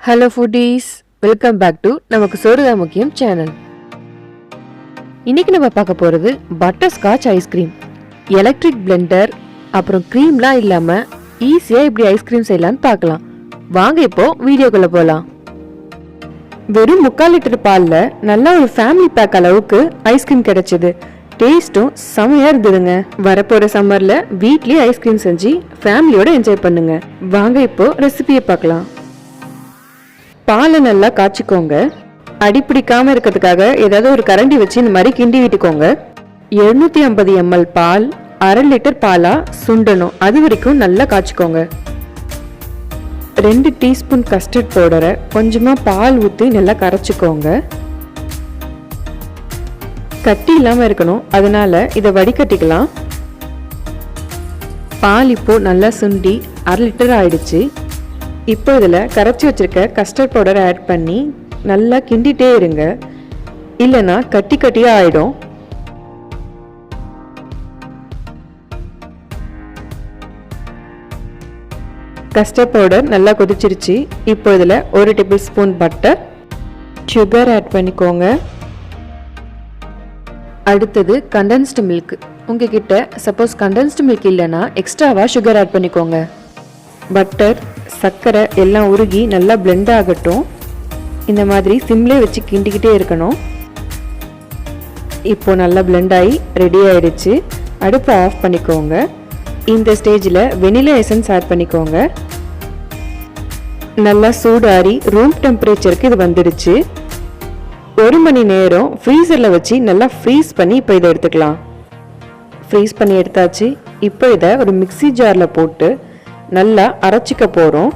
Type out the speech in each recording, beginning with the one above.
Hello foodies, welcome back to நமக்கு soru mukiyam channel. இன்னைக்கு நம்ம பார்க்க போறது butterscotch icecream. எலக்ட்ரிக் பிளெண்டர் அப்புறம் க்ரீம்லாம் இல்லாம ஈஸியா இப்படி ஐஸ்கிரீம் செய்யலாம்னு பார்க்கலாம். வாங்க இப்போ வீடியோக்குள்ள போலாம். வெறும் 3/4 லிட்டர் பால்ல நல்ல ஒரு ஃபேமிலி பேக் அளவுக்கு ஐஸ்கிரீம் கிடைச்சது. டேஸ்டும் செமையா இருந்ததுங்க. வரப்போற சம்மர்ல வீட்லயே ஐஸ்கிரீம் செஞ்சு ஃபேமிலியோட என்ஜாய் பண்ணுங்க. வாங்க இப்போ ரெசிபியை பார்க்கலாம். பாலை நல்லா காய்ச்சிக்கோங்க. அடி பிடிக்காம இருக்கிறதுக்காக ஏதாவது ஒரு கரண்டி வச்சு இந்த மாதிரி கிண்டி விட்டுக்கோங்க. 750 ml பால் 1/2 லிட்டர் பாலா சுண்டணும். அது வரைக்கும் நல்லா காய்ச்சிக்கோங்க. 2 டீஸ்பூன் கஸ்டர்ட் பவுடரை கொஞ்சமா பால் ஊற்றி நல்லா கரைச்சிக்கோங்க. கட்டி இல்லாம இருக்கணும், அதனால இதை வடிகட்டிக்கலாம். பால் இப்போ நல்லா சுண்டி 1/2 லிட்டர் ஆயிடுச்சு. இப்போ இதில் கரைச்சி வச்சிருக்க கஸ்டர்ட் பவுடரை ஆட் பண்ணி நல்லா கிண்டிகிட்டே இருங்க, இல்லைன்னா கட்டி கட்டியாக ஆகிடும். கஸ்டர்ட் பவுடர் நல்லா கொதிச்சிருச்சு. இப்போ இதில் 1 tablespoon butter, sugar add பண்ணிக்கோங்க. அடுத்தது கண்டென்ஸ்டு மில்க். உங்ககிட்ட சப்போஸ் கண்டென்ஸ்டு மில்க் இல்லைன்னா எக்ஸ்ட்ராவாக சுகர் ஆட் பண்ணிக்கோங்க. பட்டர், சர்க்கரை எல்லாம் உருகி நல்லா பிளெண்ட் ஆகட்டும். இந்த மாதிரி சிம்லே வச்சு கிண்டிக்கிட்டே இருக்கணும். இப்போ நல்லா பிளெண்ட் ஆகி ரெடி ஆயிடுச்சு. அடுப்பை ஆஃப் பண்ணிக்கோங்க. இந்த ஸ்டேஜில் வெனிலா எசன்ஸ் ஆட் பண்ணிக்கோங்க. நல்லா சூடாரி ரூம் டெம்பரேச்சருக்கு இது வந்துடுச்சு. 1 மணி நேரம் ஃப்ரீசரில் வச்சு நல்லா ஃப்ரீஸ் பண்ணி இப்போ இதை எடுத்துக்கலாம். ஃப்ரீஸ் பண்ணி எடுத்தாச்சு. இப்போ இதை ஒரு மிக்ஸி ஜாரில் போட்டு நல்லா அரைச்சிக்க போகிறோம்.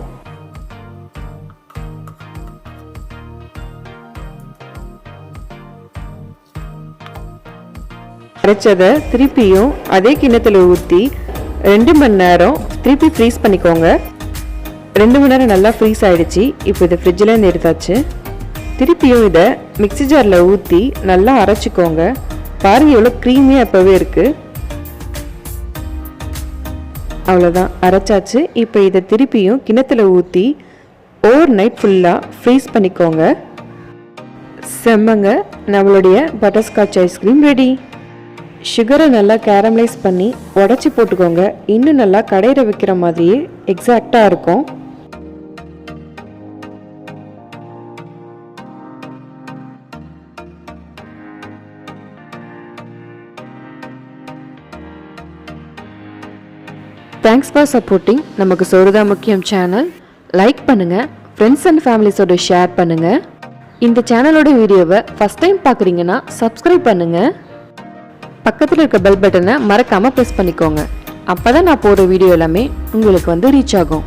அரைச்சதை திருப்பியும் அதே கிண்ணத்தில் ஊற்றி 2 மணி நேரம் திருப்பி ஃப்ரீஸ் பண்ணிக்கோங்க. 2 மணி நேரம் நல்லா ஃப்ரீஸ் ஆகிடுச்சு. இப்போ இதை ஃப்ரிட்ஜிலேருந்து எடுத்தாச்சு. திருப்பியும் இதை மிக்ஸி ஜாரில் ஊற்றி நல்லா அரைச்சிக்கோங்க. பாருங்கள் எவ்வளோ க்ரீமியாக அப்போவே இருக்குது. அவ்வளோதான், அரைச்சாச்சு. இப்போ இதை திருப்பியும் கிணத்துல ஊற்றி ஓவர் நைட் ஃபுல்லாக ஃப்ரீஸ் பண்ணிக்கோங்க. செம்மங்க, நம்மளுடைய பட்டர்ஸ்காட்ச் ஐஸ்கிரீம் ரெடி. சுகரை நல்லா கேரமலைஸ் பண்ணி உடச்சி போட்டுக்கோங்க. இன்னும் நல்லா கடையில் வைக்கிற மாதிரியே எக்ஸாக்டாக இருக்கும். தேங்க்ஸ் ஃபார் சப்போர்ட்டிங் நமக்கு soru mukiyam சேனல். லைக் பண்ணுங்கள், ஃப்ரெண்ட்ஸ் அண்ட் ஃபேமிலிஸோட ஷேர் பண்ணுங்கள். இந்த சேனலோட வீடியோவை ஃபஸ்ட் டைம் பார்க்குறீங்கன்னா சப்ஸ்கிரைப் பண்ணுங்கள். பக்கத்தில் இருக்க பெல் பட்டனை மறக்காமல் ப்ரெஸ் பண்ணிக்கோங்க. அப்போ தான் நான் போடுற வீடியோ எல்லாமே உங்களுக்கு ரீச் ஆகும்.